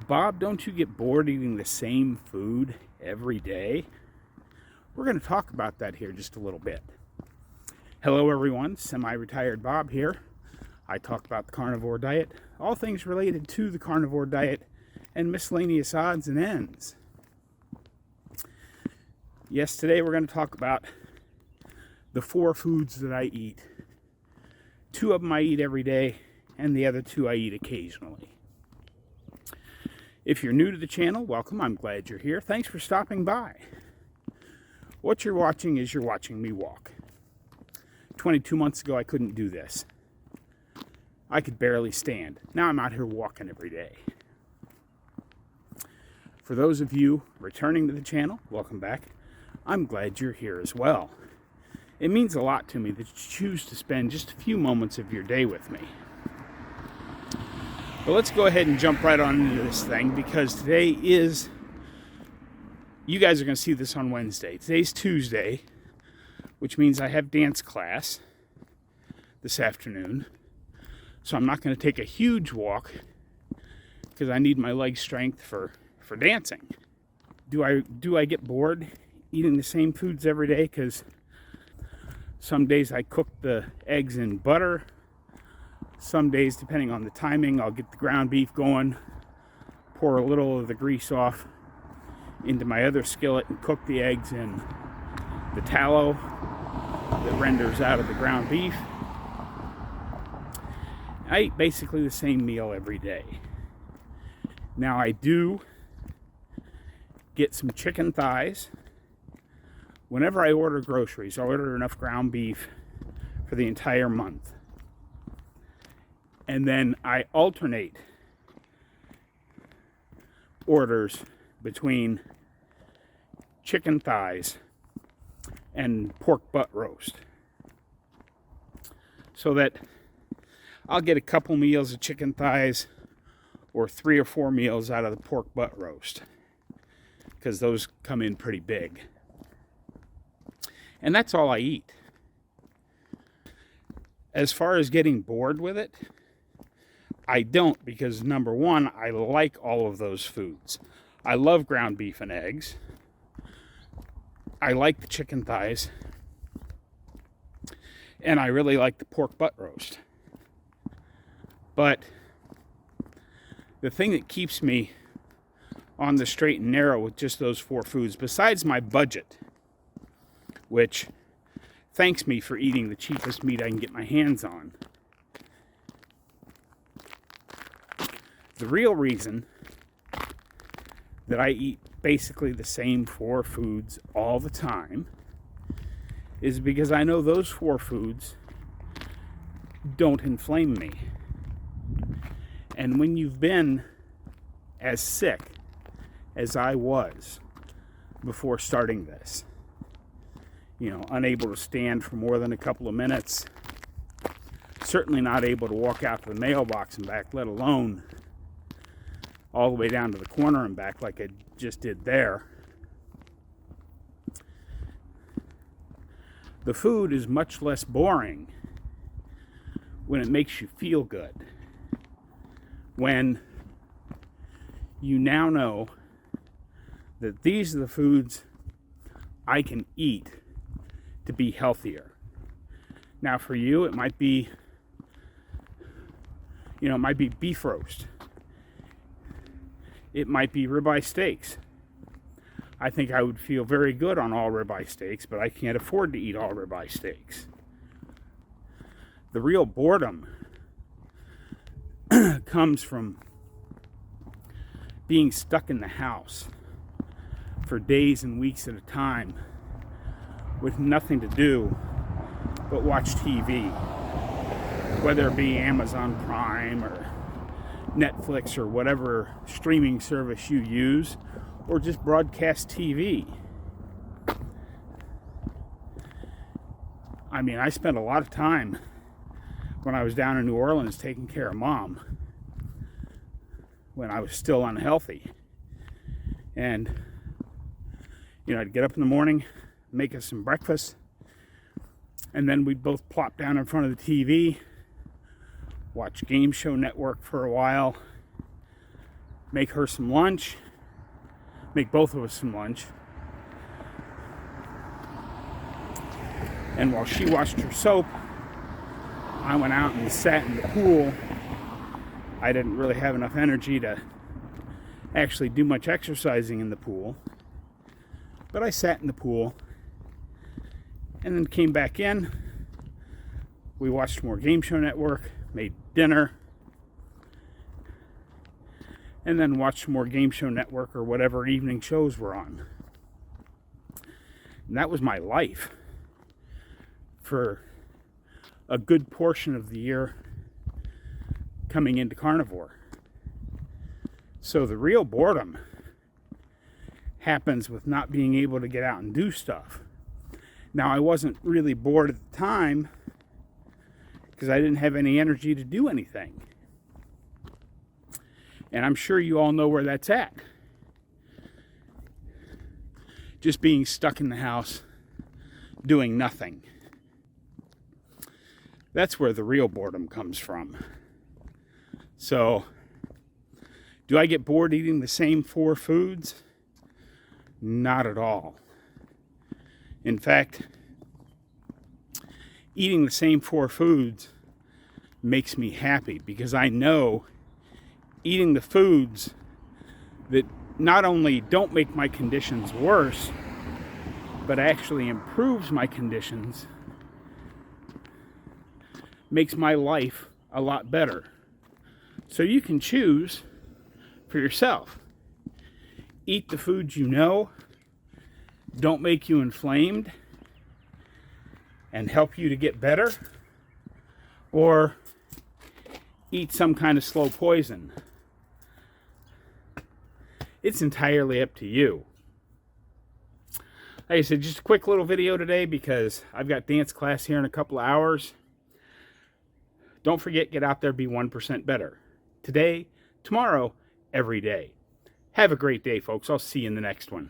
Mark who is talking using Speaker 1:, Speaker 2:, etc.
Speaker 1: Bob, don't you get bored eating the same food every day? We're going to talk about that here just a little bit. Hello everyone, Semi-Retired Bob here. I talk about the carnivore diet, all things related to the carnivore diet, and miscellaneous odds and ends. Yes, today we're going to talk about the 4 foods that I eat. 2 of them I eat every day, and the other 2 I eat occasionally. If you're new to the channel, welcome. I'm glad you're here. Thanks for stopping by. What you're watching is you're watching me walk. 22 months ago, I couldn't do this. I could barely stand. Now I'm out here walking every day. For those of you returning to the channel, welcome back. I'm glad you're here as well. It means a lot to me that you choose to spend just a few moments of your day with me. But let's go ahead and jump right on into this thing, because today is, you guys are going to see this on Wednesday. Today's Tuesday, which means I have dance class this afternoon. So I'm not going to take a huge walk because I need my leg strength for dancing. Do I get bored eating the same foods every day? Because some days I cook the eggs in butter. Some days, depending on the timing, I'll get the ground beef going, pour a little of the grease off into my other skillet and cook the eggs in the tallow that renders out of the ground beef. I eat basically the same meal every day. Now I do get some chicken thighs. Whenever I order groceries, I order enough ground beef for the entire month. And then I alternate orders between chicken thighs and pork butt roast. So that I'll get a couple meals of chicken thighs or 3 or 4 meals out of the pork butt roast, because those come in pretty big. And that's all I eat. As far as getting bored with it, I don't, because number one, I like all of those foods. I love ground beef and eggs. I like the chicken thighs. And I really like the pork butt roast. But the thing that keeps me on the straight and narrow with just those 4 foods, besides my budget, which thanks me for eating the cheapest meat I can get my hands on, the real reason that I eat basically the same 4 foods all the time is because I know those 4 foods don't inflame me. And when you've been as sick as I was before starting this, unable to stand for more than a couple of minutes, certainly not able to walk out to the mailbox and back, let alone all the way down to the corner and back like I just did there. The food is much less boring when it makes you feel good. When you now know that these are the foods I can eat to be healthier. Now for you, it might be, beef roast. It might be ribeye steaks. I think I would feel very good on all ribeye steaks, but I can't afford to eat all ribeye steaks. The real boredom comes from being stuck in the house for days and weeks at a time with nothing to do but watch TV, whether it be Amazon Prime or Netflix or whatever streaming service you use, or just broadcast TV. I spent a lot of time when I was down in New Orleans taking care of Mom when I was still unhealthy. And, I'd get up in the morning, make us some breakfast, and then we'd both plop down in front of the TV, watch Game Show Network for a while, make her some lunch, make both of us some lunch. And while she washed her soap, I went out and sat in the pool. I didn't really have enough energy to actually do much exercising in the pool, but I sat in the pool and then came back in. We watched more Game Show Network, made dinner, and then watched more Game Show Network or whatever evening shows were on. And that was my life for a good portion of the year coming into Carnivore. So the real boredom happens with not being able to get out and do stuff. Now, I wasn't really bored at the time because I didn't have any energy to do anything. And I'm sure you all know where that's at. Just being stuck in the house, doing nothing. That's where the real boredom comes from. So, do I get bored eating the same 4 foods? Not at all. In fact, eating the same 4 foods makes me happy because I know eating the foods that not only don't make my conditions worse, but actually improves my conditions, makes my life a lot better. So you can choose for yourself. Eat the foods you know don't make you inflamed and help you to get better, or eat some kind of slow poison. It's entirely up to you. Like I said, just a quick little video today because I've got dance class here in a couple of hours. Don't forget, get out there, be 1% better. Today, tomorrow, every day. Have a great day, folks. I'll see you in the next one.